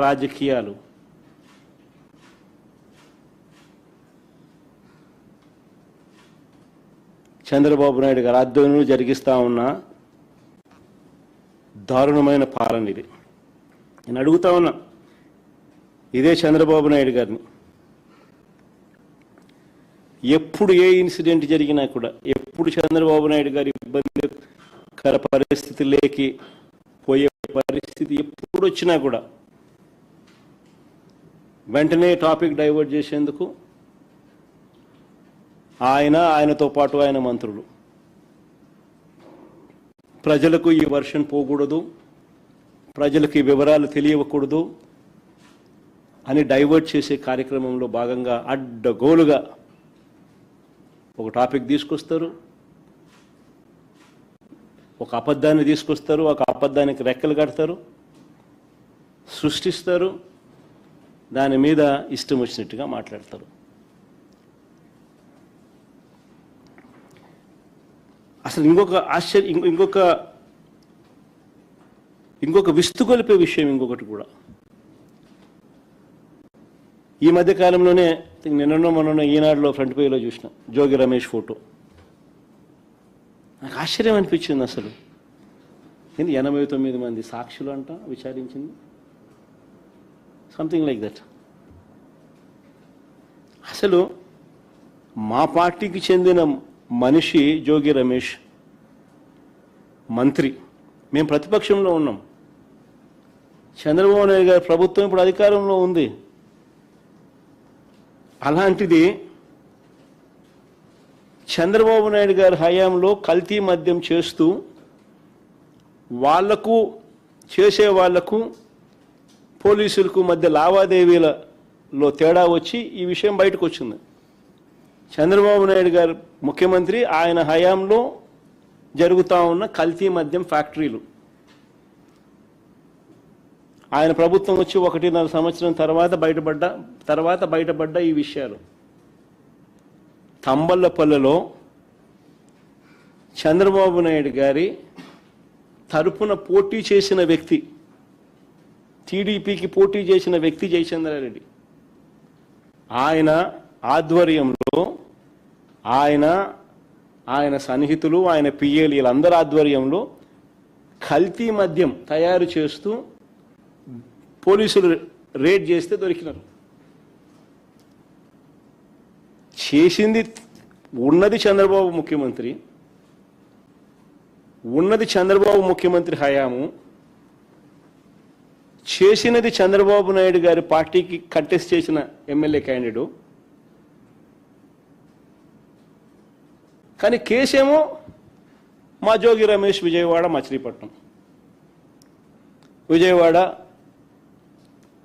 రాజకీయాలు చంద్రబాబు నాయుడు గారు ఆధ్వర్యంలో జరిగిస్తా ఉన్న దారుణమైన పాలన ఇది. నేను అడుగుతా ఉన్నా ఇదే చంద్రబాబు నాయుడు గారిని, ఎప్పుడు ఏ ఇన్సిడెంట్ జరిగినా కూడా, ఎప్పుడు చంద్రబాబు నాయుడు గారి ఇబ్బందికర పరిస్థితుల్లోకి పోయే పరిస్థితి ఎప్పుడు వచ్చినా కూడా వెంటనే టాపిక్ డైవర్ట్ చేసేందుకు ఆయనతో పాటు ఆయన మంత్రులు ప్రజలకు ఈ వర్షన్ పోకూడదు, ప్రజలకు ఈ వివరాలు తెలియకూడదు అని డైవర్ట్ చేసే కార్యక్రమంలో భాగంగా అడ్డగోలుగా ఒక టాపిక్ తీసుకొస్తారు, ఒక అబద్ధాన్ని తీసుకొస్తారు, ఒక అబద్ధానికి రెక్కలు కడతారు, సృష్టిస్తారు, దాని మీద ఇష్టం వచ్చినట్టుగా మాట్లాడతారు. అసలు ఇంకొక విస్తుగొలిపే విషయం ఇంకొకటి కూడా ఈ మధ్య కాలంలోనే మొన్న ఈనాడులో ఫ్రంట్ పేజీలో చూసిన జోగి రమేష్ ఫోటో. నాకు ఆశ్చర్యం అనిపించింది. అసలు 89 మంది సాక్షులు అంట విచారించింది, సంథింగ్ లైక్ దట్. అసలు మా పార్టీకి చెందిన మనిషి జోగి రమేష్ మంత్రి, మేము ప్రతిపక్షంలో ఉన్నాం, చంద్రబాబు నాయుడు గారి ప్రభుత్వం ఇప్పుడు అధికారంలో ఉంది. అలాంటిది చంద్రబాబు నాయుడు గారి హయాంలో కల్తీ మద్యం చేస్తూ చేసే వాళ్లకు పోలీసులకు మధ్య లావాదేవీలలో తేడా వచ్చి ఈ విషయం బయటకు వచ్చింది. చంద్రబాబు నాయుడు గారు ముఖ్యమంత్రి, ఆయన హయాంలో జరుగుతూ ఉన్న కల్తీ మద్యం ఫ్యాక్టరీలు, ఆయన ప్రభుత్వం వచ్చి 1.5 సంవత్సరం తర్వాత బయటపడ్డ ఈ విషయాలు. తంబళ్లపల్లెలో చంద్రబాబు నాయుడు గారి తరపున పోటీ చేసిన వ్యక్తి, టీడీపీకి పోటీ చేసిన వ్యక్తి జయచంద్రారెడ్డి, ఆయన ఆధ్వర్యంలో ఆయన సన్నిహితులు, ఆయన పిఏలు, వీళ్ళందరి ఆధ్వర్యంలో కల్తీ మద్యం తయారు చేస్తూ పోలీసులు రేడ్ చేస్తే దొరికినారు. చేసింది ఉన్నది చంద్రబాబు ముఖ్యమంత్రి హయాము, చేసినది చంద్రబాబు నాయుడు గారి పార్టీకి కంటెస్ట్ చేసిన ఎమ్మెల్యే క్యాండిడేట్. కానీ కేసేమో మా జోగి రమేష్ విజయవాడ మచిలీపట్నం, విజయవాడ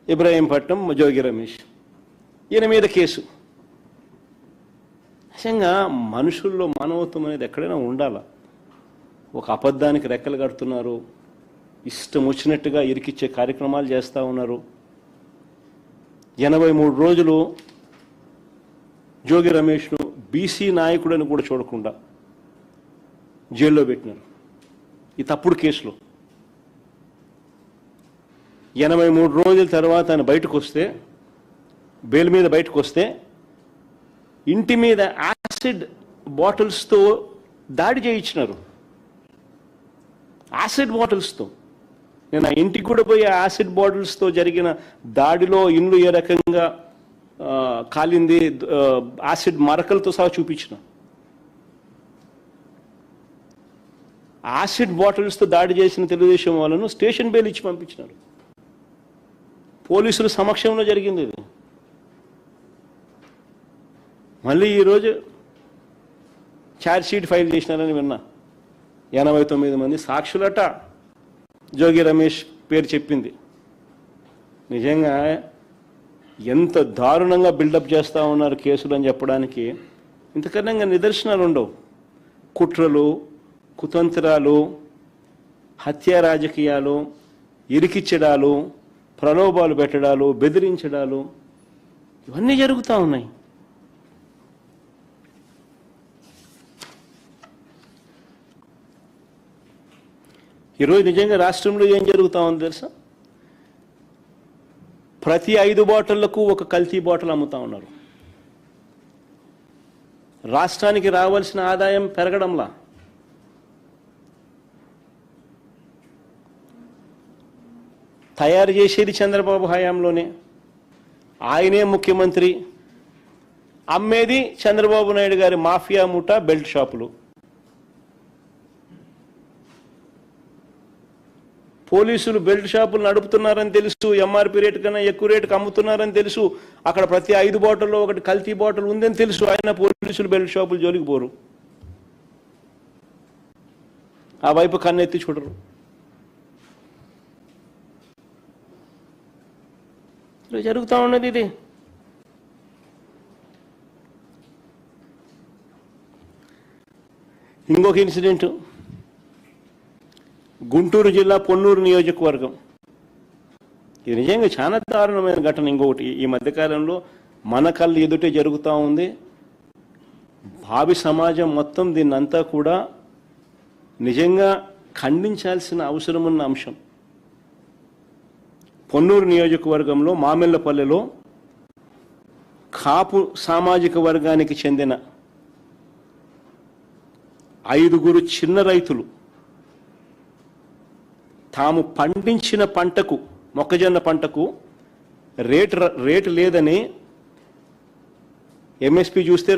ఇబ్రాహీంపట్నం జోగి రమేష్, ఈయన మీద కేసు. నిజంగా మనుషుల్లో మానవత్వం అనేది ఎక్కడైనా ఉండాలా? ఒక అబద్ధానికి రెక్కలు కడుతున్నారు, ఇష్టం వచ్చినట్టుగా ఇరికిచ్చే కార్యక్రమాలు చేస్తూ ఉన్నారు. 83 రోజులు జోగి రమేష్ను బీసీ నాయకుడని కూడా చూడకుండా జైల్లో పెట్టినారు ఈ తప్పుడు కేసులో. 83 రోజుల తర్వాత ఆయన బయటకు వస్తే, బెయిల్ మీద బయటకు వస్తే, ఇంటి మీద యాసిడ్ బాటిల్స్తో దాడి చేయించినారు. యాసిడ్ బాటిల్స్తో. నేను ఆ ఇంటికి కూడా పోయి యాసిడ్ బాటిల్స్తో జరిగిన దాడిలో ఇండ్లు ఏ రకంగా కాలింది యాసిడ్ మరకలతో సహా చూపించిన. యాసిడ్ బాటిల్స్తో దాడి చేసిన తెలుగుదేశం వాళ్ళను స్టేషన్ బెయిల్ ఇచ్చి పంపించినారు. పోలీసుల సమక్షంలో జరిగింది ఇది. మళ్ళీ ఈరోజు ఛార్జ్షీట్ ఫైల్ చేసినారని విన్నా. 89 మంది సాక్షులట జోగి రమేష్ పేరు చెప్పింది. నిజంగా ఎంత దారుణంగా బిల్డప్ చేస్తూ ఉన్నారు కేసులు అని చెప్పడానికి ఇంతకన్నా నిదర్శనాలు ఉండవు. కుట్రలు, కుతంత్రాలు, హత్య రాజకీయాలు, ఇరికిచ్చడాలు, ప్రలోభాలు పెట్టడాలు, బెదిరించడాలు, ఇవన్నీ జరుగుతూ ఉన్నాయి. ఈరోజు నిజంగా రాష్ట్రంలో ఏం జరుగుతూ ఉంది తెలుసా? ప్రతి 5 బాటిళ్లకు ఒక కల్తీ బాటిల్ అమ్ముతా ఉన్నారు. రాష్ట్రానికి రావాల్సిన ఆదాయం పెరగడంలా. తయారు చేసేది చంద్రబాబు హయాంలోనే, ఆయనే ముఖ్యమంత్రి, అమ్మేది చంద్రబాబు నాయుడు గారి మాఫియా ముఠా బెల్ట్ షాపులు. పోలీసులు బెల్ట్ షాపులు నడుపుతున్నారని తెలుసు, ఎంఆర్పీ రేటు కన్నా ఎక్కువ రేటుకి అమ్ముతున్నారని తెలుసు, అక్కడ ప్రతి 5 బాటిల్లో ఒకటి కల్తీ బాటిల్ ఉందని తెలుసు, ఆయన పోలీసులు బెల్ట్ షాపులు జోలికి పోరు, ఆ వైపు కన్నెత్తి చూడరు. జరుగుతూ ఉన్నది ఇది. ఇంకొక ఇన్సిడెంట్, గుంటూరు జిల్లా పొన్నూరు నియోజకవర్గం. ఇది నిజంగా చాలా దారుణమైన ఘటన. ఇంకొకటి ఈ మధ్యకాలంలో మన కళ్ళు ఎదుటే జరుగుతూ ఉంది. భావి సమాజం మొత్తం దీన్నంతా కూడా నిజంగా ఖండించాల్సిన అవసరం ఉన్న అంశం. పొన్నూరు నియోజకవర్గంలో మామిళ్ళపల్లెలో కాపు సామాజిక వర్గానికి చెందిన 5 చిన్న రైతులు తాము పండించిన పంటకు, మొక్కజొన్న పంటకు రేటు లేదని ఎంఎస్పీ చూస్తే